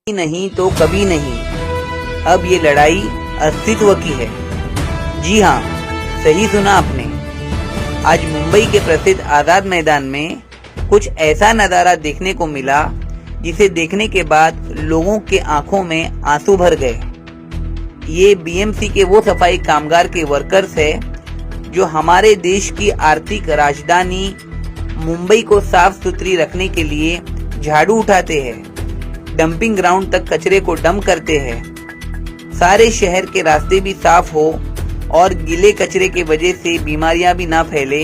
नहीं तो कभी नहीं, अब ये लड़ाई अस्तित्व की है। जी हाँ, सही सुना आपने। आज मुंबई के प्रसिद्ध आजाद मैदान में कुछ ऐसा नज़ारा देखने को मिला जिसे देखने के बाद लोगों के आंखों में आंसू भर गए। ये बीएमसी के वो सफाई कामगार के वर्कर्स है जो हमारे देश की आर्थिक राजधानी मुंबई को साफ सुथरी रखने के लिए झाड़ू उठाते हैं, डंपिंग ग्राउंड तक कचरे को डंप करते हैं, सारे शहर के रास्ते भी साफ हो और गीले कचरे के वजह से बीमारियां भी ना फैले,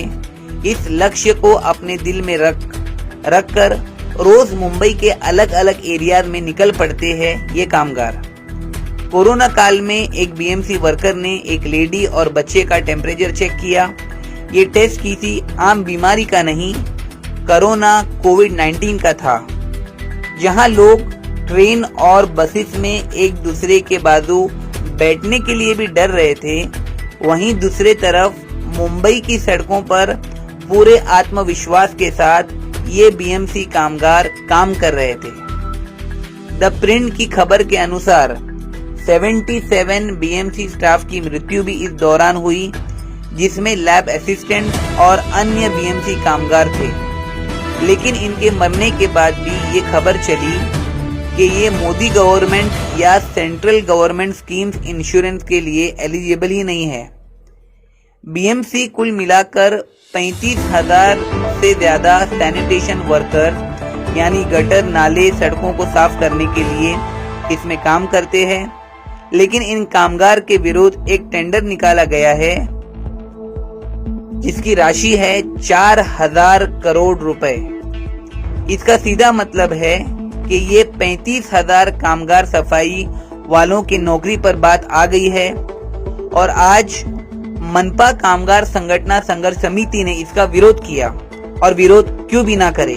इस लक्ष्य को अपने दिल में रख कर रोज मुंबई के अलग अलग एरिया में निकल पड़ते हैं ये कामगार। कोरोना काल में एक बीएमसी वर्कर ने एक लेडी और बच्चे का टेम्परेचर चेक किया। ये टेस्ट किसी आम बीमारी का नहीं, कोरोना कोविड-19 का था। जहां लोग ट्रेन और बसेस में एक दूसरे के बाजू बैठने के लिए भी डर रहे थे, वहीं दूसरे तरफ मुंबई की सड़कों पर पूरे आत्मविश्वास के साथ ये बीएमसी कामगार काम कर रहे थे। द प्रिंट की खबर के अनुसार 77 बीएमसी स्टाफ की मृत्यु भी इस दौरान हुई, जिसमें लैब असिस्टेंट और अन्य बीएमसी कामगार थे। लेकिन इनके मरने के बाद भी ये खबर चली कि ये मोदी गवर्नमेंट या सेंट्रल गवर्नमेंट स्कीम्स इंश्योरेंस के लिए एलिजिबल ही नहीं है। बीएमसी कुल मिलाकर 35,000 से ज्यादा सैनिटेशन वर्कर यानी गटर, नाले, सड़कों को साफ करने के लिए इसमें काम करते हैं। लेकिन इन कामगार के विरुद्ध एक टेंडर निकाला गया है जिसकी राशि है 4,000 करोड़ रुपए। इसका सीधा मतलब है कि ये 35,000 कामगार सफाई वालों की नौकरी पर बात आ गई है और आज मनपा कामगार संगठन संघर्ष समिति ने इसका विरोध किया। और विरोध क्यों भी ना करे,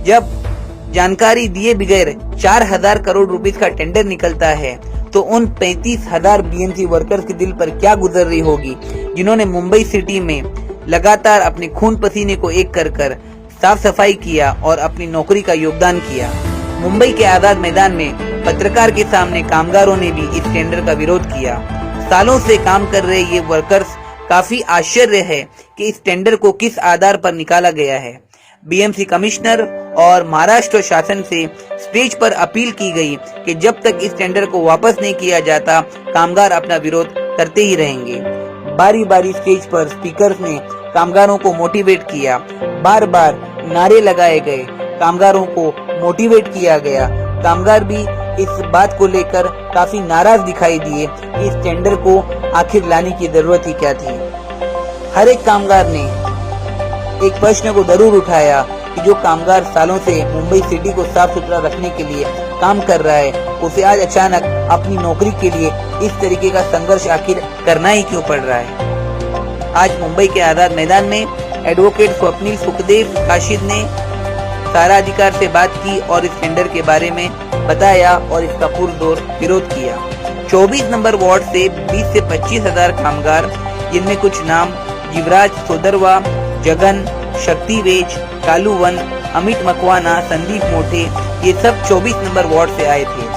जब जानकारी दिए बगैर 4,000 करोड़ रुपए का टेंडर निकलता है तो उन 35,000 बीएमसी वर्कर्स के दिल पर क्या गुजर रही होगी, जिन्होंने मुंबई सिटी में लगातार अपने खून पसीने को एक कर साफ सफाई किया और अपनी नौकरी का योगदान किया। मुंबई के आजाद मैदान में पत्रकार के सामने कामगारों ने भी इस टेंडर का विरोध किया। सालों से काम कर रहे ये वर्कर्स काफी आश्चर्य है कि इस टेंडर को किस आधार पर निकाला गया है। बीएमसी कमिश्नर और महाराष्ट्र शासन से स्टेज पर अपील की गई कि जब तक इस टेंडर को वापस नहीं किया जाता, कामगार अपना विरोध करते ही रहेंगे। बारी बारी स्टेज पर स्पीकर्स ने कामगारों को मोटिवेट किया, बार बार नारे लगाए गए, कामगारों को मोटिवेट किया गया। कामगार भी इस बात को लेकर काफी नाराज दिखाई दिए कि इस टेंडर को आखिर लाने की जरूरत ही क्या थी। हर एक कामगार ने एक प्रश्न को जरूर उठाया कि जो कामगार सालों से मुंबई सिटी को साफ सुथरा रखने के लिए काम कर रहा है, उसे आज अचानक अपनी नौकरी के लिए इस तरीके का संघर्ष आखिर करना ही क्यों पड़ रहा है। आज मुंबई के आजाद मैदान में एडवोकेट स्वप्निल सुखदेव काशिद ने सारा अधिकार से बात की और इस टेंडर के बारे में बताया और इसका पुरजोर विरोध किया। 24 नंबर वार्ड से 20 से 25,000 कामगार, जिनमें कुछ नाम जीवराज सोदरवा, जगन, शक्ति वेज, कालूवन, अमित मकवाना, संदीप मोटे, ये सब 24 नंबर वार्ड से आए थे।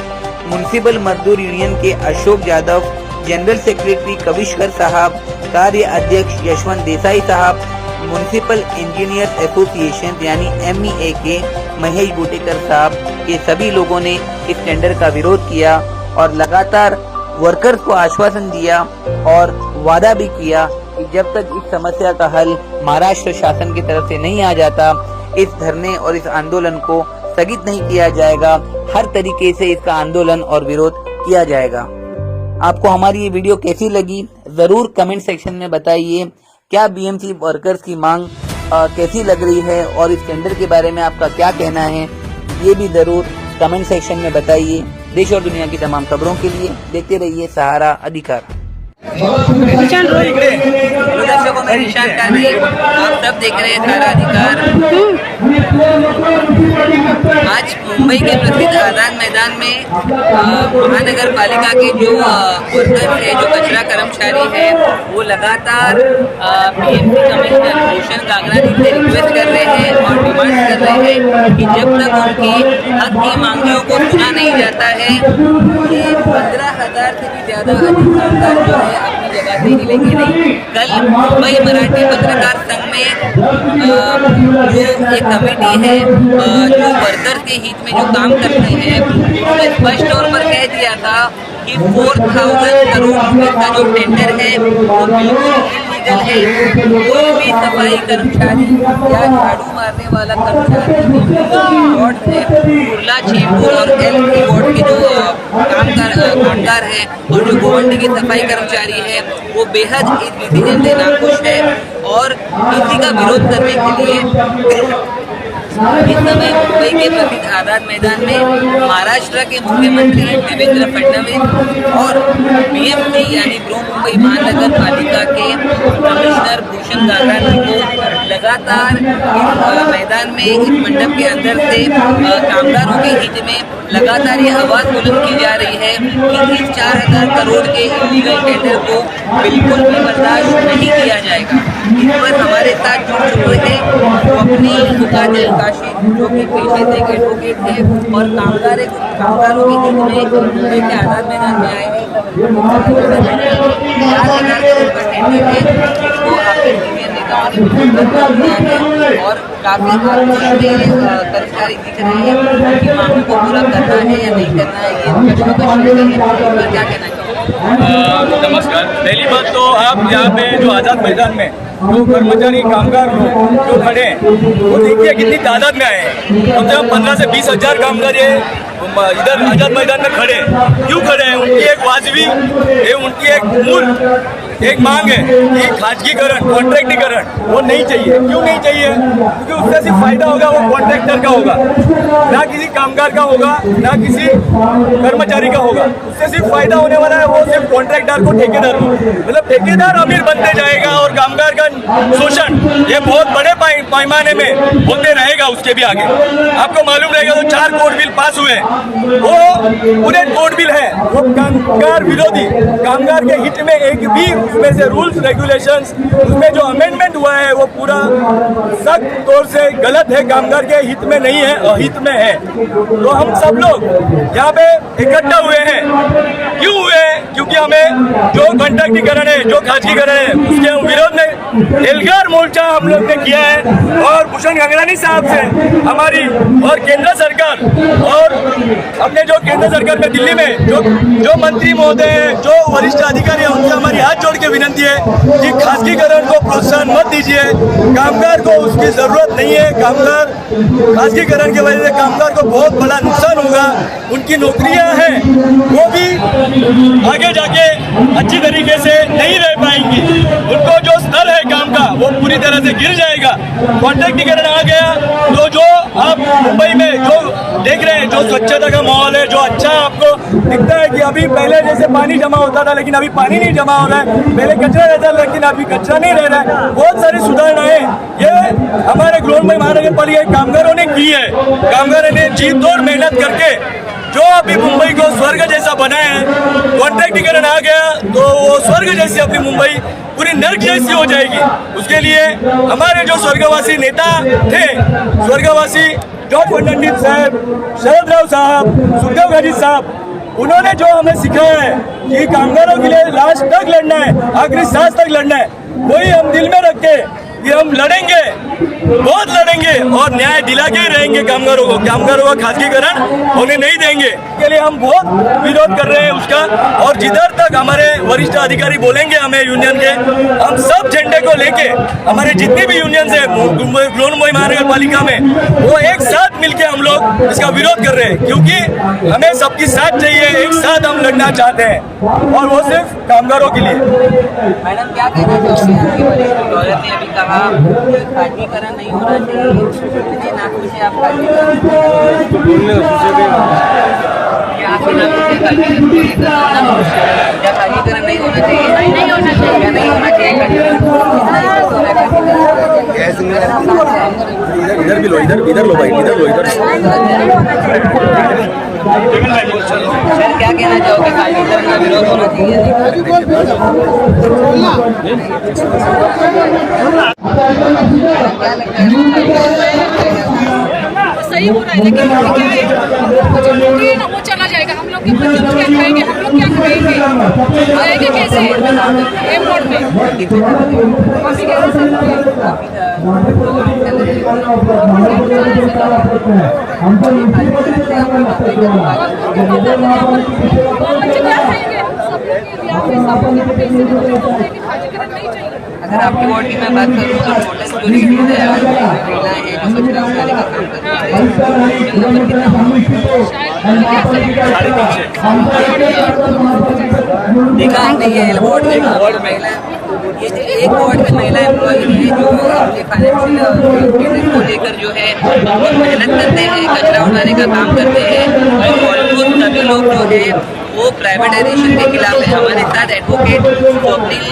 म्युनिसिपल मजदूर यूनियन के अशोक यादव, जनरल सेक्रेटरी कविशकर साहब, कार्य अध्यक्ष यशवंत देसाई साहब, म्युनिसिपल इंजीनियर्स एसोसिएशन यानी MEA के महेश बुटेकर साहब, ये सभी लोगों ने इस टेंडर का विरोध किया और लगातार वर्कर्स को आश्वासन दिया और वादा भी किया कि जब तक इस समस्या का हल महाराष्ट्र शासन की तरफ से नहीं आ जाता, इस धरने और इस आंदोलन को स्थगित नहीं किया जाएगा। हर तरीके से इसका आंदोलन और विरोध किया जाएगा। आपको हमारी ये वीडियो कैसी लगी जरूर कमेंट सेक्शन में बताइए। क्या बीएमसी वर्कर्स की मांग कैसी लग रही है और इस टेंडर के बारे में आपका क्या कहना है, ये भी जरूर कमेंट सेक्शन में बताइए। देश और दुनिया की तमाम खबरों के लिए देखते रहिए सहारा अधिकार। दर्शकों में निशान काजी, आप सब देख रहे हैं धारा अधिकार। आज मुंबई के प्रसिद्ध आजाद मैदान में महानगर पालिका के जो वर्कर है, जो कचरा कर्मचारी है, वो लगातार पीएमसी कमिश्नर भूषण गागरानी से रिक्वेस्ट कर रहे हैं और डिमांड कर रहे हैं कि जब तक उनकी हक की मांगों को सुना नहीं जाता है, ये 15,000 से भी ज़्यादा अधिक कामगार जो है अपनी जगह से हिलेंगे नहीं। कल मुंबई मराठी पत्रकार संघ में जो एक कमेटी है जो वर्कर के हित में जो काम करती है, उसने स्पष्ट तौर पर कह दिया था कि 4,000 करोड़ रुपए का जो टेंडर है वो बिल्कुल इलीगल है। कोई भी सफाई कर्मचारी या झाड़ू मारने वाला कर्मचारी कुर्ला, चेंबूर और एलसी वार्ड के जो कामगार हैं और जो गोवंडी के सफाई कर्मचारी है, वो बेहद इस डिसीजन से नाखुश है और इसी का विरोध करने के लिए इस समय मुंबई के प्रसिद्ध आजाद मैदान में महाराष्ट्र के मुख्यमंत्री देवेंद्र फडणवीस और बीएमसी यानी बृहन्मुंबई महानगर पालिका के कमिश्नर भूषण गागरानी को लगातार इस मैदान में, इस मंडप के अंदर से कामगारों के हित में लगातार ये आवाज़ बुलंद की जा रही है कि इस 4,000 करोड़ के इलीगल टेंडर को बिल्कुल भी बर्दाश्त नहीं किया जाएगा। इस पर हमारे साथ जुड़ चुके हैं अपनी मुकातिल काशी, जो कि पेशे से एडवोकेट है और कामगारों के हित में मुंबई के आजाद मैदान में आए हैं। 4,000 करोड़ का टेंडर है जिसको आपके सीनियर नेताओं ने और काफी कर्मचारी दिख रहे हैं कि मांगों को पूरा करना है या नहीं करना है, ये क्या कहना चाहिए? नमस्कार। पहली बात तो आप यहाँ पे जो आज़ाद मैदान में जो कर्मचारी कामगार लोग जो खड़े हैं वो देखिए कितनी तादाद में आए हैं। कम से कम 15 से 20,000 कामगार ये इधर आज़ाद मैदान में खड़े हैं। क्यों खड़े हैं? उनकी एक वाजबी, उनकी एक मूल एक मांग है कि खाजगीकरण, कॉन्ट्रैक्टीकरण वो नहीं चाहिए। क्यों नहीं चाहिए? क्योंकि उससे सिर्फ फायदा होगा वो कॉन्ट्रैक्टर का होगा, ना किसी कामगार का होगा, ना किसी कर्मचारी का होगा। उससे सिर्फ फायदा होने वाला है वो सिर्फ कॉन्ट्रैक्टर को, ठेकेदार को। मतलब ठेकेदार अमीर बनते जाएगा और कामगार का शोषण ये बहुत बड़े पैमाने में होते रहेगा। उसके भी आगे आपको मालूम रहेगा तो 4 कोर्ट बिल पास हुए, वो पूरे कोर्ट बिल है, वो कामगार विरोधी, कामगार के हित में एक भी उसमें से रूल्स रेगुलेशंस, उसमें जो अमेंडमेंट हुआ है वो पूरा सख्त तौर से गलत है, कामगार के हित में नहीं है, अहित में है। तो हम सब लोग यहाँ पे इकट्ठा हुए हैं। क्यों हुए? क्योंकि हमें जो कॉन्ट्रैक्टीकरण है, जो खाजगीकरण है, उसके हम विरोध में एल्गार मोर्चा हम लोग ने किया है और भूषण गागरानी साहब से हमारी और केंद्र सरकार और अपने जो केंद्र सरकार में दिल्ली में जो मंत्री महोदय हैं, जो वरिष्ठ अधिकारी हैं, उनसे हमारी हाथ जोड़ के विनती है कि खाजगीकरण को प्रोत्साहन मत दीजिए। कामगार को उसकी जरूरत नहीं है। कामगार खाजगीकरण की वजह से कामगार को बहुत बड़ा नुकसान होगा। उनकी नौकरियां हैं वो भी आगे जाके अच्छी तरीके से नहीं रह पाएंगी। उनको जो स्तर है काम का वो पूरी तरह से गिर जाएगा। कॉन्ट्रैक्टीकरण आ गया तो जो आप मुंबई में जो देख रहे हैं, जो स्वच्छता का माहौल है, जो अच्छा आपको दिखता है कि अभी पहले जैसे पानी जमा होता था लेकिन अभी पानी नहीं जमा हो रहा है, पहले कचरा रहता था लेकिन अभी कचरा नहीं रह रहा है। बहुत सारी सुधारणाएं ये हमारे बृहन्मुंबई महानगर पालिका कामगारों ने की है। कामगारों ने जी तोड़ मेहनत करके जो अभी मुंबई को स्वर्ग जैसा बनाया है। कॉन्ट्रैक्टीकरण आ गया तो वो स्वर्ग जैसी अपनी मुंबई पूरी नर्क जैसी हो जाएगी। उसके लिए हमारे जो स्वर्गवासी नेता थे, स्वर्गवासी जॉर्ज फर्नांडिस साहब, शरद राव साहब, सुखदेव गाजी साहब, उन्होंने जो हमें सिखाया है कि कामगारों के लिए लास्ट तक लड़ना है, आखिरी सांस तक लड़ना है, वही हम दिल में रख के कि हम लड़ेंगे, बहुत लड़ेंगे और न्याय दिला के ही रहेंगे कामगारों को। कामगारों का खाजगीकरण होने नहीं देंगे। के लिए हम बहुत विरोध कर रहे हैं उसका। और जिधर तक हमारे वरिष्ठ अधिकारी बोलेंगे हमें यूनियन के, हम सब झंडे को लेके हमारे जितने भी यूनियन है बृहन्मुंबई महानगर पालिका में, वो एक साथ मिलके हम लोग इसका विरोध कर रहे हैं। क्योंकि हमें सबकी साथ चाहिए, एक साथ हम लड़ना चाहते हैं और वो सिर्फ कामगारों के लिए। मैडम क्या कहना चाहोगे? वरिष्ठ लॉयर ने अभी कहा कि खाजगीकरण नहीं होना चाहिए, इतने नाखुश है आप खाजगीकरण क्या खाजगीकरण नहीं होना चाहिए? लो, इधर लो भाई, इधर लो, इधर। सर क्या कहना चाहोगे खाली दल का विरोध होना सही हो रहा है, लेकिन क्या है ना, वो चला जाएगा। हम लोग के बच्चे लोग क्या खाएंगे, हम लोग क्या खाएंगे, आएंगे कैसे एयरपोर्ट में? अभी 11 अगर आपके वार्ड की मैं बात करूँ तो टोटल जो लेडीज है महिलाएं हैं जो कचरा उठाने का काम करती हैं, देखा आपने ये वार्ड में महिला, ये जो एक वार्ड में महिला एम्प्लॉय है जो अपने फाइनेंशियल को लेकर जो है बहुत मेहनत करते हैं, कचरा उठाने का काम करते हैं और ऑलमोस्ट सभी लोग जो है वो प्राइवेटाइजेशन के खिलाफ है। हमारे साथ एडवोकेट स्वप्निल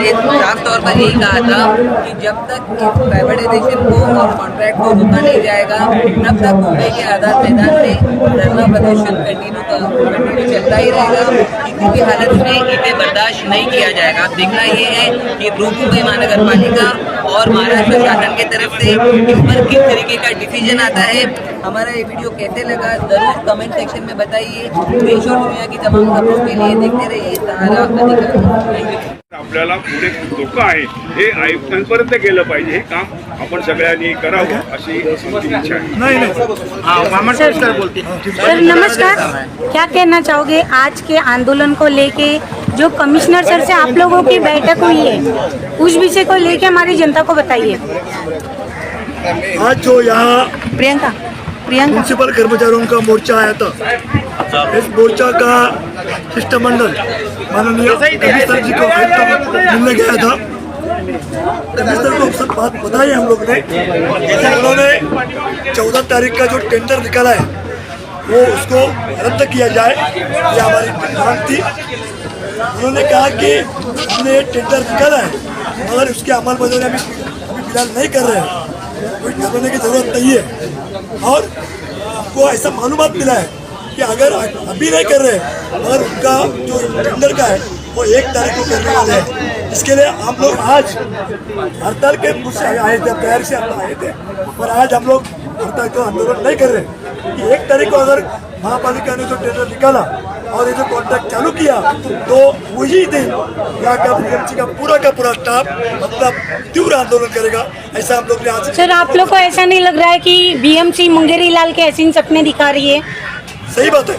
ने साफ तौर पर यही कहा था कि जब तक प्राइवेटाइजेशन को और कॉन्ट्रैक्ट को रोका नहीं जाएगा तब तक मुंबई के आज़ाद मैदान में धरना प्रदर्शन कंटिन्यू चलता ही रहेगा। किसी भी हालत में इसे बर्दाश्त नहीं किया जाएगा। अब देखना ये है कि मुंबई महानगर पालिका और महाराष्ट्र शासन की तरफ से इस पर किस तरीके का डिसीजन आता है। हमारा ये वीडियो कैसे लगा जरूर कमेंट सेक्शन में बताइए। देश और दुनिया की तमाम खबरों के लिए देखते रहिए सहारा अधिकार। आपल्याला पुढे धोका आहे हे आयुक्तांपर्यंत गेलं पाहिजे, हे काम आपण सगळ्यांनी करावं अशी इच्छा आहे। सर नमस्कार, क्या कहना चाहोगे आज के आंदोलन को लेके जो कमिश्नर सर से आप लोगों की बैठक हुई है, उस विषय को लेके हमारी जनता को बताइए। आज जो यहाँ प्रियंका म्यूनसिपल कर्मचारियों का मोर्चा आया था, इस मोर्चा का शिष्टमंडल माननीय कमिश्नर जी को मिलने गया था। कमिश्नर को सब बात बताई हम लोग ने। उन्होंने 14 तारीख का जो टेंडर निकाला है वो उसको रद्द किया जाए, ये हमारी मांग थी। उन्होंने कहा कि हमने ये टेंडर निकाला है मगर उसके अमल बजाने अभी फिलहाल नहीं कर रहे हैं, कोई करने की जरूरत नहीं है। और हमको ऐसा मालूमात मिला है कि अगर अभी नहीं कर रहे मगर उनका जो टेंडर का है वो 1 तारीख को करने वाले हैं। इसके लिए हम लोग आज हड़ताल के मुझसे आए थे, तैयारी से हम आए थे, पर आज हम लोग हड़ताल का आंदोलन नहीं कर रहे कि 1 तारीख को अगर महापालिका ने जो टेंडर निकाला और ये जो कॉन्ट्रैक्ट चालू किया तो वही दिन यहाँ का बीएमसी का पूरा स्टाफ मतलब तीव्र आंदोलन करेगा, ऐसा हम लोग ने आज। सर आप लोग को ऐसा नहीं लग रहा है कि बीएमसी मुंगेरी लाल के ऐसे सपने दिखा रही है? सही बात है,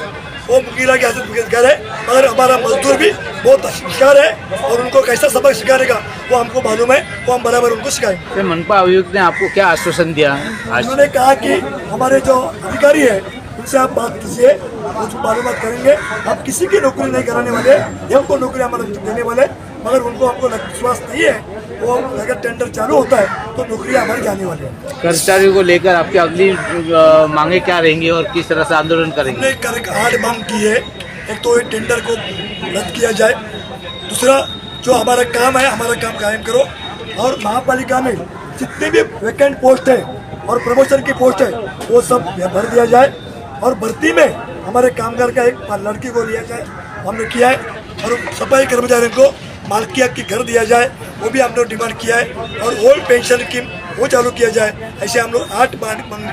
वो मुंगेरा के हासिल बेरोजगार है मगर हमारा मजदूर भी बहुत होशियार है और उनको कैसा सबक सिखाने का वो हमको मालूम है, वो हम बराबर उनको सिखाएंगे। मनपा आयुक्त ने आपको क्या आश्वासन दिया? उन्होंने कहा कि हमारे जो अधिकारी है उनसे आप बात कीजिए, कुछ मालूमात करेंगे। आप किसी की नौकरी नहीं कराने वाले, हमको नौकरी हमारे देने वाले, मगर उनको हमको विश्वास नहीं है। वो अगर टेंडर चालू होता है तो नौकरी हमारी जाने वाली है। कर्मचारियों को लेकर आपकी अगली मांगे क्या रहेंगी और किस तरह से आंदोलन करेंगे? हमने 8 मांग की है। एक तो ये टेंडर को रद्द किया जाए, दूसरा जो हमारा काम है हमारा काम कायम करो, और महापालिका में जितने भी वैकेंट पोस्ट है और प्रमोशन की पोस्ट है वो सब भर दिया जाए, और भर्ती में हमारे कामगार का एक लड़की को लिया जाए, हमने किया है। और सफाई कर्मचारियों को मालकियत की घर दिया जाए, वो भी हम लोग डिमांड किया है। और ओल्ड पेंशन स्कीम वो चालू किया जाए। ऐसे हम लोग 8 मांग डिमांड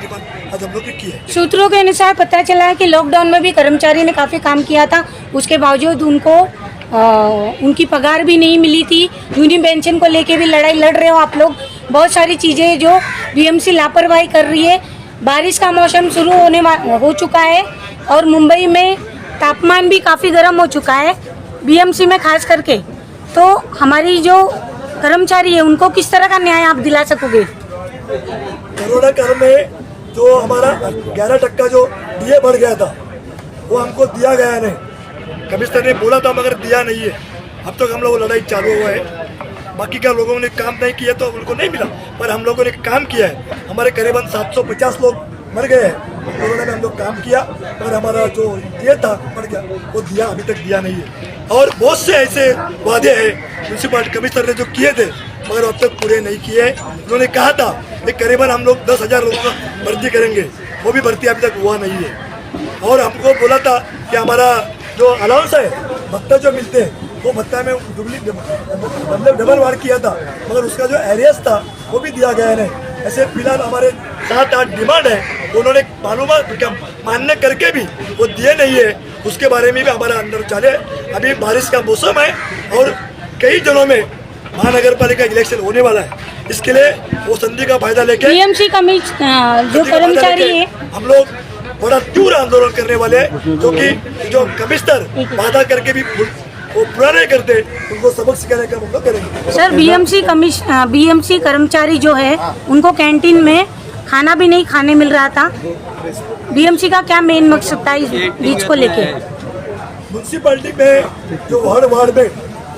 आज हम लोग ने की है। सूत्रों के अनुसार पता चला है कि लॉकडाउन में भी कर्मचारी ने काफ़ी काम किया था, उसके बावजूद उनको उनकी पगार भी नहीं मिली थी। यूनियन पेंशन को लेके भी लड़ाई लड़ रहे हो आप लोग। बहुत सारी चीज़ें जो बीएमसी लापरवाही कर रही है। बारिश का मौसम शुरू हो चुका है और मुंबई में तापमान भी काफ़ी गर्म हो चुका है, बीएमसी में खास करके। तो हमारी जो कर्मचारी है उनको किस तरह का न्याय आप दिला सकोगे? कोरोना काल में जो हमारा 11% जो डीए बढ़ गया था वो हमको दिया गया नहीं। कमिश्नर ने बोला था मगर दिया नहीं है। अब तक हम लोग लड़ाई चालू हुआ है। बाकी का लोगों ने काम नहीं किया तो उनको नहीं मिला, पर हम लोगों ने काम किया है। हमारे करीबन 750 लोग मर गए हैं कोरोना में। हम लोग काम किया पर हमारा जो दिया था बढ़ गया, वो दिया अभी तक दिया नहीं है। और बहुत से ऐसे वादे हैं म्यूनसिपल कमिश्नर ने जो किए थे मगर अब तक पूरे नहीं किए। उन्होंने कहा था करीबन हम लोग 10,000 लोगों को भर्ती करेंगे, वो भी भर्ती अभी तक हुआ नहीं है। और हमको बोला था कि हमारा जो अलाउंस है, भत्ता जो मिलते हैं वो भत्ता में मतलब डबल वार किया था, मगर उसका जो एरियस था वो भी दिया गया नहीं। ऐसे फिलहाल हमारे 7-8 डिमांड है, उन्होंने मान्य करके भी वो दिए नहीं है। उसके बारे में भी हमारा अंदर चाले। अभी बारिश का मौसम है और कई जगहों में महानगर पालिका इलेक्शन होने वाला है, इसके लिए वो संधि का फायदा लेके बीएमसी कमिश्नर जो कर्मचारी है, हम लोग बड़ा तीव्र आंदोलन करने वाले हैं, क्योंकि जो कमिश्नर वादा करके भी वो पूरा नहीं करते, उनको सबक सिखाने का मौका करेंगे। सर बीएमसी कर्मचारी जो है उनको कैंटीन में खाना भी नहीं खाने मिल रहा था। बीएमसी का क्या मेन मकसद था इस बीच को लेके? म्यूनसिपालिटी में जो वार्ड में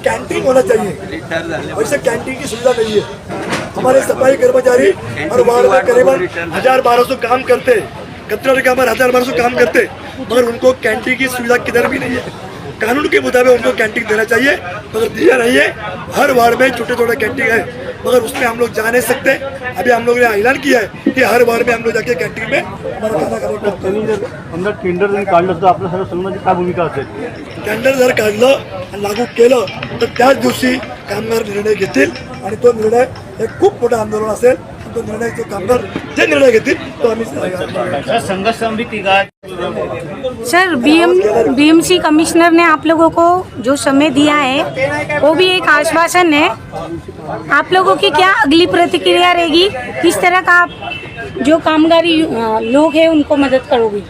कैंटीन होना चाहिए, वैसे कैंटीन की सुविधा नहीं है। हमारे सफाई कर्मचारी हर वार्ड में करीबन 1,000-1,200 काम करते, कचरा के हमारे 1,000-1,200 काम करते, मगर उनको कैंटीन की सुविधा किधर भी नहीं है। कानून के मुताबिक उनको कैंटीन देना चाहिए, मगर दिया नहीं है। हर वार्ड में छोटे-छोटे कैंटीन है, मगर उसमें हम लोग जा नहीं सकते। अभी हम लोग ने ऐलान किया है कि हर वार्ड में हम लोग जाके कैंटीन में हमारा खाना खाने टेंडर जर काढलं तर आपल्या सर्व संघाची काय भूमिका असेल? टेंडर जर काढलं आणि लागू केलं तर त्याच दिवशी कामगार निर्णय घेतील आणि तो निर्णय हे खूप मोठं आंदोलन असेल। तो निर्णय जो कामगार जे निर्णय घेतील तो आम्ही संघर्ष समिति का सर बीएमसी कमिश्नर ने आप लोगों को जो समय दिया है वो भी एक आश्वासन है। आप लोगों की क्या अगली प्रतिक्रिया रहेगी? किस तरह का आप जो कामगारी लोग हैं उनको मदद करोगे?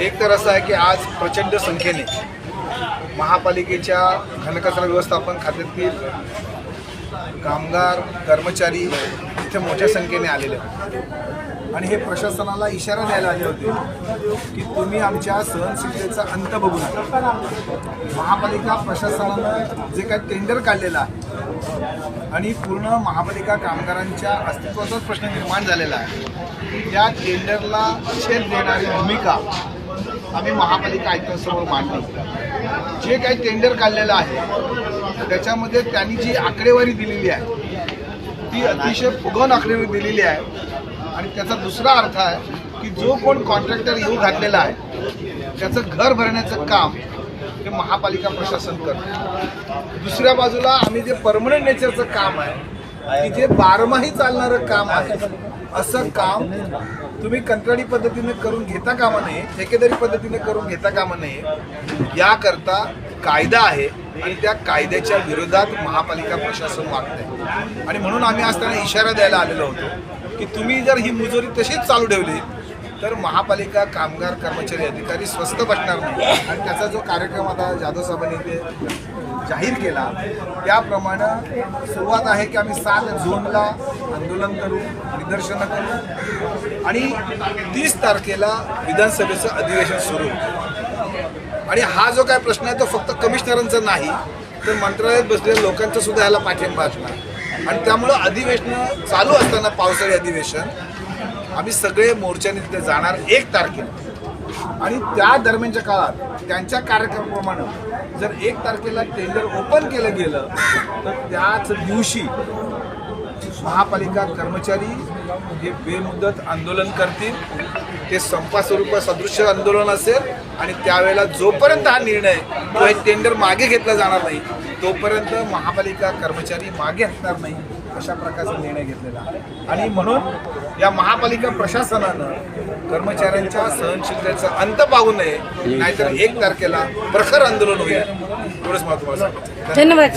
एक तर असं आहे की आज प्रचंड संख्येने महापालिकेच्या घनकचरा व्यवस्थापन खात्यातील कामगार कर्मचारी इथे मोठ्या संख्येने आलेले आहेत आणि हे प्रशासनाला इशारा द्यायला आले होते की तुम्ही आमच्या सहनशीलतेचा अंत बघू नका। महापालिका प्रशासनानं जे काही टेंडर काढलेलं आहे आणि पूर्ण महापालिका कामगारांच्या अस्तित्वाचाच प्रश्न निर्माण झालेला आहे, त्या टेंडरला छेद देणारी भूमिका आम्ही महापालिका आयुक्तांसमोर मांडली। जे काही टेंडर काढलेलं आहे त्याच्यामध्ये त्यांनी जी आकडेवारी दिलेली आहे ती अतिशय फुगवून आकडेवारी दिलेली आहे आणि त्याचा दुसरा अर्थ आहे की जो कोण कॉन्ट्रॅक्टर येऊ घातलेला आहे त्याचं घर भरण्याचं काम हे महापालिका प्रशासन करतं। दुसऱ्या बाजूला आम्ही जे परमनंट नेचरचं काम आहे की जे बारमाही चालणारं काम आहे, असं काम तुम्ही कंत्राटी पद्धतीने करून घेता कामा नये, ठेकेदारी पद्धतीने करून घेता कामा नये। याकरता कायदा आहे आणि त्या कायद्याच्या विरोधात महापालिका प्रशासन वागतंय आणि म्हणून आम्ही आज त्यांना इशारा द्यायला आलेलो होतो की तुम्ही जर ही मुजोरी तशीच चालू ठेवली तर महापालिका कामगार कर्मचारी अधिकारी स्वस्थ बसणार नाही। आणि त्याचा जो कार्यक्रम आता जाधव साहेबांनी इथे जाहीर केला त्याप्रमाणे सुरुवात आहे की आम्ही 7 झोनला आंदोलन करू, निदर्शनं करू आणि 30 तारखेला विधानसभेचं अधिवेशन सुरू होतं। आणि हा जो काय प्रश्न आहे तो फक्त कमिशनरांचा नाही तर मंत्रालयात बसलेल्या लोकांचा सुद्धा याला पाठिंबा असणार आणि त्यामुळं अधिवेशन चालू असताना पावसाळी अधिवेशन आम्ही सगळे मोर्चाने तिथे जाणार 1 तारखेला आणि त्या दरम्यानच्या काळात त्यांच्या कार्यक्रमाप्रमाणे जर 1 तारखेला टेंडर ओपन केलं गेलं तर त्याच दिवशी महापालिका कर्मचारी हे बेमुदत आंदोलन करतील। ते संपा स्वरूप सदृश्य आंदोलन असेल आणि त्यावेळेला जोपर्यंत हा निर्णय किंवा टेंडर मागे घेतला जाणार नाही तोपर्यंत महापालिका कर्मचारी मागे हटणार नाही, अशा प्रकारचा निर्णय घेतलेला आहे। आणि म्हणून या महापालिका प्रशासनानं कर्मचाऱ्यांच्या सहनशीलतेचा अंत पाहू नये, नाहीतर 1 तारखेला प्रखर आंदोलन होईल। एवढंच मला तुम्हाला सांगायचं। धन्यवाद।